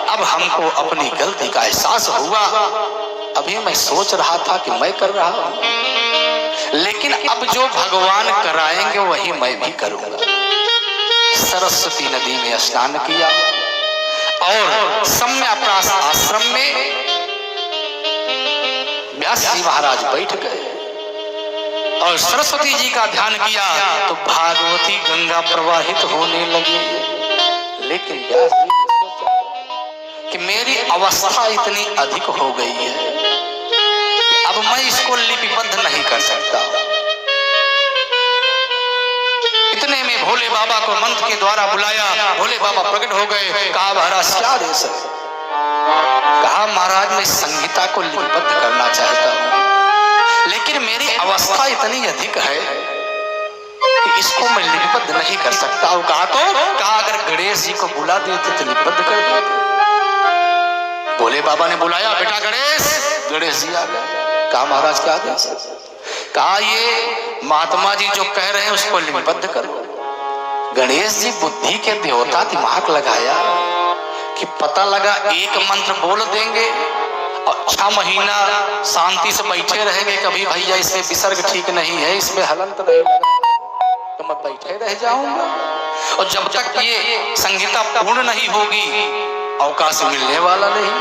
अब हमको अपनी गलती का एहसास हुआ। अभी मैं सोच रहा था कि मैं कर रहा हूं, लेकिन अब जो भगवान कराएंगे वही मैं भी करूंगा। सरस्वती नदी में स्नान किया और सम्यप्रास आश्रम में व्यास जी महाराज बैठ गए और सरस्वती जी का ध्यान किया तो भागवती गंगा प्रवाहित होने लगी। लेकिन व्यास जी ने सोचा कि मेरी अवस्था इतनी अधिक हो गई है, अब मैं इसको लिपिबद्ध नहीं कर सकता। इतने में भोले बाबा को मंत्र के द्वारा बुलाया। भोले बाबा प्रकट हो गए। कहा महाराज क्या देश है? कहा महाराज मैं संहिता को लिपिबद्ध करना चाहता हूं, लेकिन मेरी अवस्था इतनी अधिक है कि इसको मैं लिपिबद्ध नहीं कर सकता हूं। कहा अगर गणेश जी को बुला देते तो लिपिबद्ध कर देते। भोले बाबा ने बुलाया, बेटा गणेश। गणेश जी आ गए। कहा महाराज क्या देश? कहा ये महात्मा जी जो कह रहे हैं उसको लिपिबद्ध करो। गणेश जी बुद्धि के देवता, दिमाग लगाया कि पता लगा एक मंत्र बोल देंगे और 6 महीना शांति से बैठे रहेंगे। कभी भैया इसमें विसर्ग ठीक नहीं है, इसमें हलंत नहीं लगा, तो मैं बैठे रह जाऊंगा और जब तक ये संहिता पूर्ण नहीं होगी अवकाश मिलने वाला नहीं।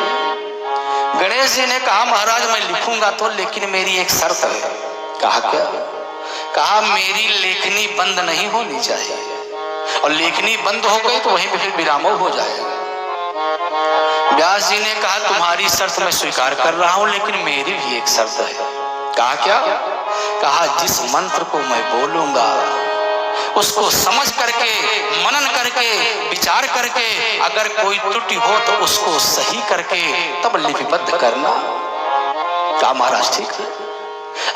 गणेश जी ने कहा महाराज मैं लिखूंगा तो, लेकिन मेरी एक शर्त है। कहा क्या? कहा मेरी लेखनी बंद नहीं होनी चाहिए, और लेखनी बंद हो गई तो वहीं पे फिर विरामो हो जाएगा। व्यास जी ने कहा तुम्हारी शर्त मैं स्वीकार कर रहा हूं, लेकिन मेरी भी एक शर्त है। कहा क्या? कहा जिस मंत्र को मैं बोलूंगा उसको समझ करके, मनन करके, विचार करके अगर कोई त्रुटि हो तो उसको सही करके तब लिपिबद्ध करना। कहा महाराज ठीक है।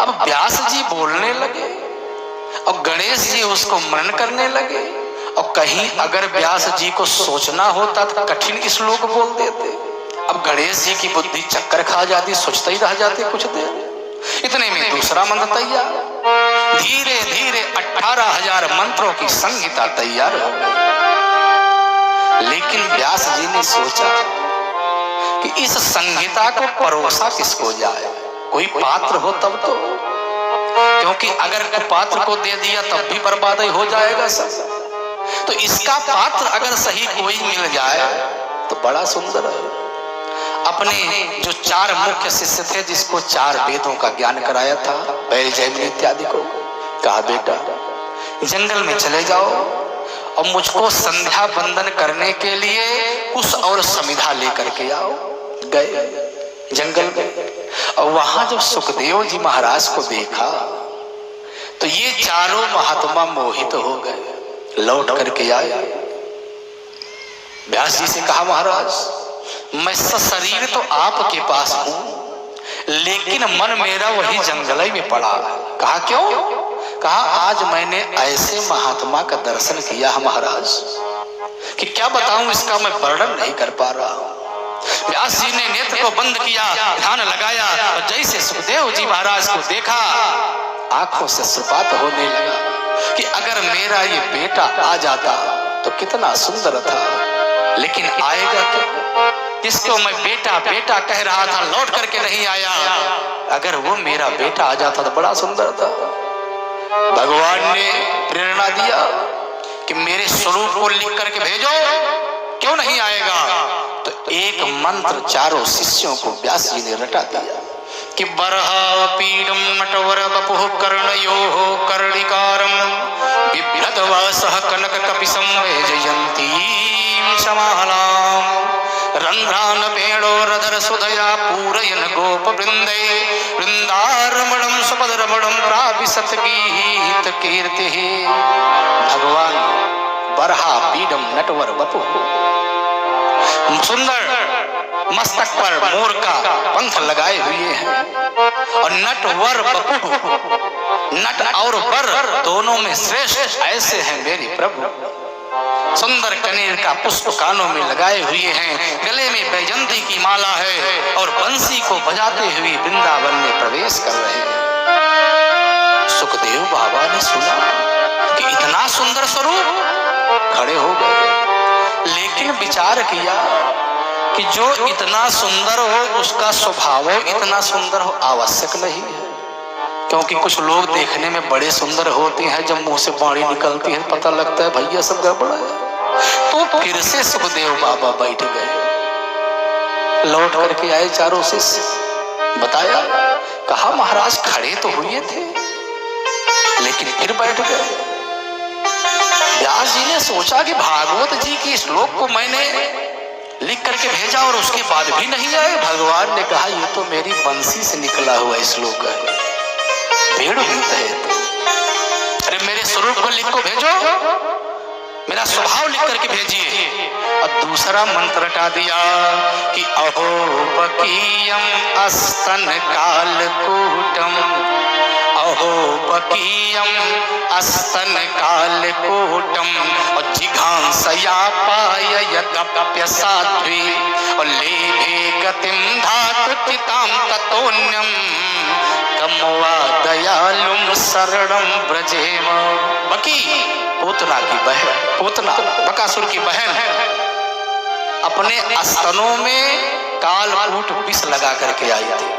अब व्यास जी बोलने लगे और गणेश जी उसको मनन करने लगे, और कहीं अगर व्यास जी को सोचना होता तो कठिन श्लोक बोल देते। अब गणेश जी की बुद्धि चक्कर खा जाती, सोचते ही रह जाते कुछ देर। इतने में दूसरा मंत्र तैयार। धीरे धीरे 18,000 मंत्रों की संहिता तैयार हो गई। लेकिन व्यास जी ने सोचा कि इस संहिता को परोसा किसको जाए, कोई पात्र हो तब तो, क्योंकि अगर कुपात्र को दे दिया तब भी बर्बादी हो जाएगा सब। तो इसका पात्र अगर सही कोई मिल जाए तो बड़ा सुंदर है। अपने जो 4 मुख्य शिष्य थे जिसको 4 वेदों का ज्ञान कराया था, बैल जैमिनी इत्यादि को, कहा बेटा जंगल में चले जाओ और मुझको संध्या बंदन करने के लिए कुश और समिधा लेकर के आओ। गए जंगल में और वहां जब सुखदेव जी महाराज को देखा तो ये चारों महात्मा मोहित हो गए। लौट करके आए, व्यास जी से कहा महाराज मैं शरीर तो आपके पास हूं, लेकिन मन मेरा वही जंगल में पड़ा। कहा क्यों? कहा आज मैंने ऐसे महात्मा का दर्शन किया है महाराज कि क्या बताऊं, इसका मैं वर्णन नहीं कर पा रहा हूं। व्यास जी ने नेत्र को बंद किया, ध्यान लगाया और जैसे सुखदेव जी महाराज को देखा आंखों से सुपात होने लगा कि अगर मेरा ये बेटा आ जाता तो कितना सुंदर था, लेकिन आएगा क्या? जिसको मैं बेटा बेटा कह रहा था लौट करके नहीं आया, अगर वो मेरा बेटा आ जाता तो बड़ा सुंदर था। भगवान ने प्रेरणा दिया कि मेरे स्वरूप को लिख करके भेजो, क्यों नहीं आएगा? तो एक मंत्र 4 शिष्यों को व्यास जी ने रटा दिया कि बरहा पीडम नटवर बपुः कर्णयोः कर्णिकारं बिभ्रद्वासः कनक कपिशं वैजयन्तीं समालां रन्ध्रान पेणोरधर सुधया पूरयन् गोपवृन्दे वृन्दारमणं सुपदरमणं प्राविशत् गीत कीर्तिः। भगवान बरहा पीडम नटवर बपुः, सुंदर मस्तक पर मोर का पंख लगाए हुए हैं और नट वर बपु, नट और वर दोनों में श्रेष्ठ ऐसे हैं मेरे प्रभु। सुंदर कनेर का पुष्प कानों में लगाए हुए हैं, गले में बैजंती की माला है और बंसी को बजाते हुए वृंदावन में प्रवेश कर रहे हैं। सुखदेव बाबा ने सुना कि इतना सुंदर स्वरूप, खड़े हो गए, लेकिन विचार किया कि जो इतना सुंदर हो उसका स्वभाव इतना सुंदर हो आवश्यक नहीं है, क्योंकि कुछ लोग देखने में बड़े सुंदर होते हैं, जब मुंह से बाणी निकलती है पता लगता है भैया सब गड़बड़ है। तो फिर से सुखदेव बाबा बैठ गए, लौट करके आए चारों शिष्य, बताया, कहा महाराज खड़े तो हुए थे लेकिन फिर बैठ गए। व्यास जी ने सोचा कि भागवत जी के श्लोक को मैंने लिख करके भेजा और उसके बाद भी नहीं आए। भगवान ने कहा ये तो मेरी बंसी से निकला हुआ श्लोक है, भेड़ गीत है। अरे मेरे स्वरूप को लिख को भेजो, मेरा स्वभाव लिख करके भेजिए। और दूसरा मंत्र हटा दिया कि अहो बकीयम अस्तन कालकूटम, अहो बकीयम अस्तन कालकूटम, और जिघांसया पाययदप्य साध्वी, और लेभे गतिम धातु चितां ततोन्यम, कमवा दयालुम शरणं ब्रजेम। बकी पूतना की बहन, पूतना बकासुर की बहन है, अपने स्तनों में कालकूट विष लगा करके आई थी।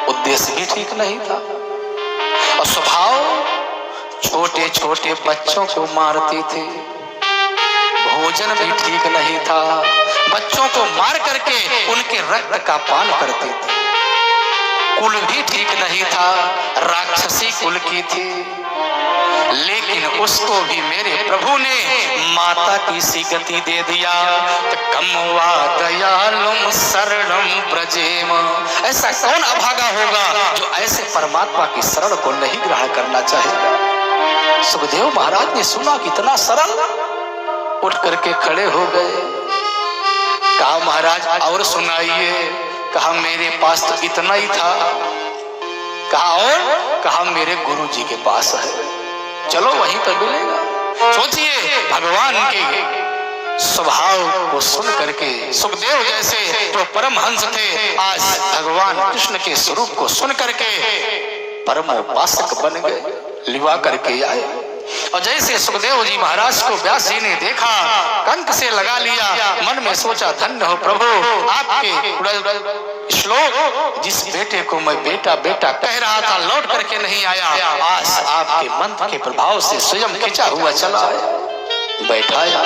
उद्देश्य भी ठीक नहीं था और स्वभाव छोटे छोटे बच्चों को मारती थी। भोजन भी ठीक नहीं था, बच्चों को मार करके उनके रक्त का पान करती थी। कुल भी ठीक नहीं था, राक्षसी कुल की थी, लेकिन उसको भी मेरे प्रभु ने माता की सी गति दे दिया। कमवा दयालुम शरणं ब्रजेम। ऐसा कौन अभागा होगा जो ऐसे परमात्मा की शरण को नहीं ग्रहण करना चाहेगा। सुखदेव महाराज ने सुना कितना सरल, उठ करके खड़े हो गए। कहा महाराज और सुनाइए। कहा मेरे पास तो इतना ही था। कहा और? कहा मेरे गुरु जी के पास है, चलो वहीं पर मिलेगा। सोचिए भगवान के स्वभाव को सुन करके सुखदेव जैसे जो परमहंस थे आज भगवान कृष्ण के स्वरूप को सुन करके परमोपासक बन गए, लिवा करके आए। और जैसे सुखदेव जी महाराज को व्यास जी ने देखा, कंठ से लगा लिया, मन में सोचा धन्य हो प्रभु, आपके श्लोक जिस बेटे को मैं बेटा बेटा कह रहा था लौट करके नहीं आया, आज आपके मंत्र के प्रभाव से स्वयं खिंचा हुआ चला आया, बैठाया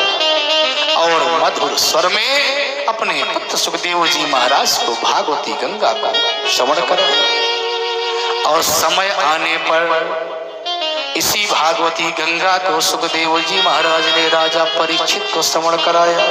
और मधुर स्वर में अपने पुत्र सुखदेव जी महाराज को भागवती गंगा का श्रवण कराया। और समय आने पर इसी भागवती गंगा को सुखदेव जी महाराज ने राजा परीक्षित को श्रवण कराया।